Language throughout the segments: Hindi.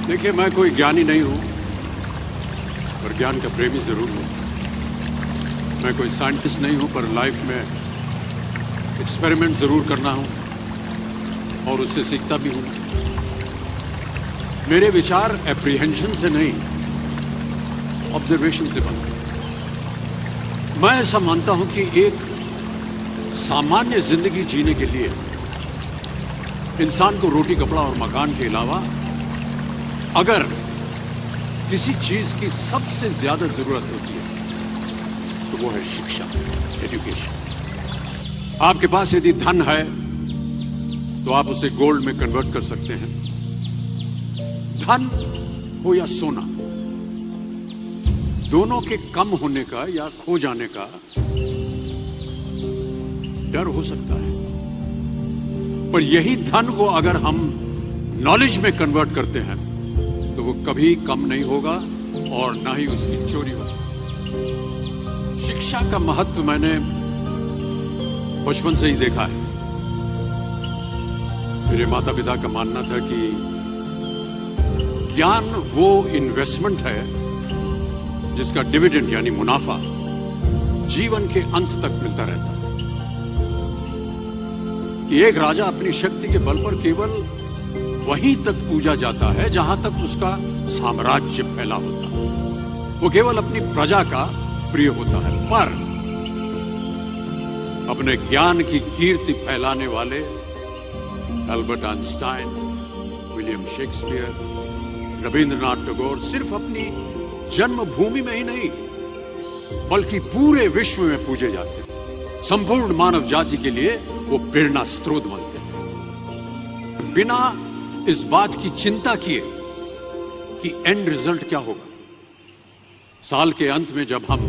देखिए, मैं कोई ज्ञानी नहीं हूं, पर ज्ञान का प्रेमी जरूर हूं। मैं कोई साइंटिस्ट नहीं हूं, पर लाइफ में एक्सपेरिमेंट जरूर करना हूं और उससे सीखता भी हूं। मेरे विचार एप्रीहेंशन से नहीं, ऑब्जर्वेशन से बनते हैं। मैं ऐसा मानता हूं कि एक सामान्य जिंदगी जीने के लिए इंसान को रोटी, कपड़ा और मकान के अलावा अगर किसी चीज की सबसे ज्यादा जरूरत होती है तो वो है शिक्षा, एजुकेशन। आपके पास यदि धन है तो आप उसे गोल्ड में कन्वर्ट कर सकते हैं। धन हो या सोना, दोनों के कम होने का या खो जाने का डर हो सकता है, पर यही धन को अगर हम नॉलेज में कन्वर्ट करते हैं तो वो कभी कम नहीं होगा और ना ही उसकी चोरी होगी। शिक्षा का महत्व मैंने बचपन से ही देखा है। मेरे माता पिता का मानना था कि ज्ञान वो इन्वेस्टमेंट है जिसका डिविडेंड यानी मुनाफा जीवन के अंत तक मिलता रहता है। कि एक राजा अपनी शक्ति के बल पर केवल वहीं तक पूजा जाता है जहां तक उसका साम्राज्य फैला होता है। वो केवल अपनी प्रजा का प्रिय होता है, पर अपने ज्ञान की कीर्ति फैलाने वाले Albert Einstein, William Shakespeare, Rabindranath Tagore सिर्फ अपनी जन्मभूमि में ही नहीं बल्कि पूरे विश्व में पूजे जाते हैं। संपूर्ण मानव जाति के लिए वो प्रेरणा स्रोत बनते हैं, बिना इस बात की चिंता किए कि एंड रिजल्ट क्या होगा। साल के अंत में जब हम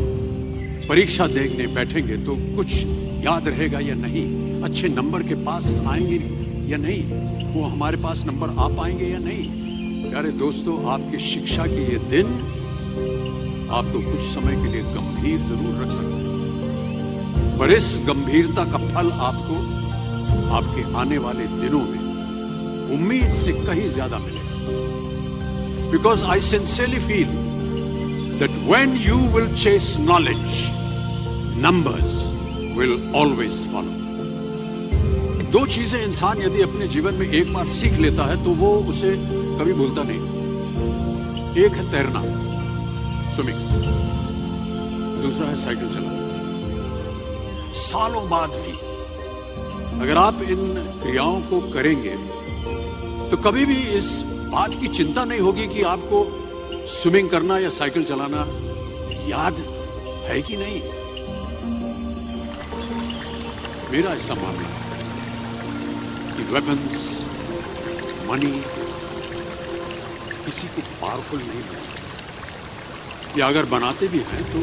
परीक्षा देखने बैठेंगे तो कुछ याद रहेगा या नहीं, अच्छे नंबर के पास आएंगे या नहीं, वो हमारे पास नंबर आ पाएंगे या नहीं। प्यारे दोस्तों, आपकी शिक्षा के ये दिन आपको कुछ समय के लिए गंभीर जरूर रख सकते हैं, पर इस गंभीरता का फल आपको आपके आने वाले दिनों में उम्मीद से कहीं ज्यादा मिलेगा। Because I sincerely feel that when you will chase knowledge, numbers will always follow. दो चीजें इंसान यदि अपने जीवन में एक बार सीख लेता है तो वो उसे कभी भूलता नहीं। एक है तैरना, स्विमिंग, दूसरा है साइकिल चलाना। सालों बाद भी अगर आप इन क्रियाओं को करेंगे तो कभी भी इस बात की चिंता नहीं होगी कि आपको स्विमिंग करना या साइकिल चलाना याद है कि नहीं। मेरा ऐसा मामला है कि वेपन्स, मनी किसी को पावरफुल नहीं बनाते, या अगर बनाते भी हैं तो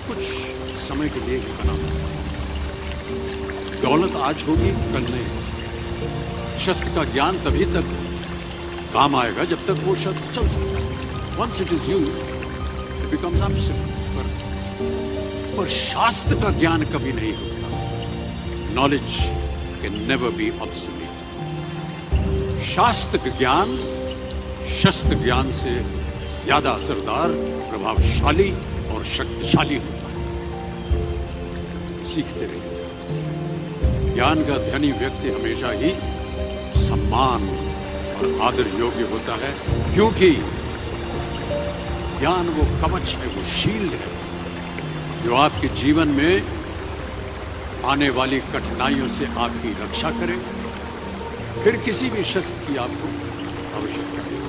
कुछ समय के लिए ही बनाते हैं। दौलत आज होगी, कल नहीं। शस्त्र का ज्ञान तभी तक काम आएगा जब तक वो शस्त्र चल सकता है। Once it is used, it becomes obsolete. पर शास्त्र का ज्ञान कभी नहीं होता। Knowledge can never be obsolete. शास्त्र ज्ञान शस्त्र ज्ञान से ज्यादा असरदार, प्रभावशाली और शक्तिशाली होता है। सीखते रहिए। ज्ञान का धनी व्यक्ति हमेशा ही सम्मान और आदर योग्य होता है, क्योंकि ज्ञान वो कवच है, वो शील्ड है जो आपके जीवन में आने वाली कठिनाइयों से आपकी रक्षा करे। फिर किसी भी शस्त्र की आपको आवश्यकता नहीं।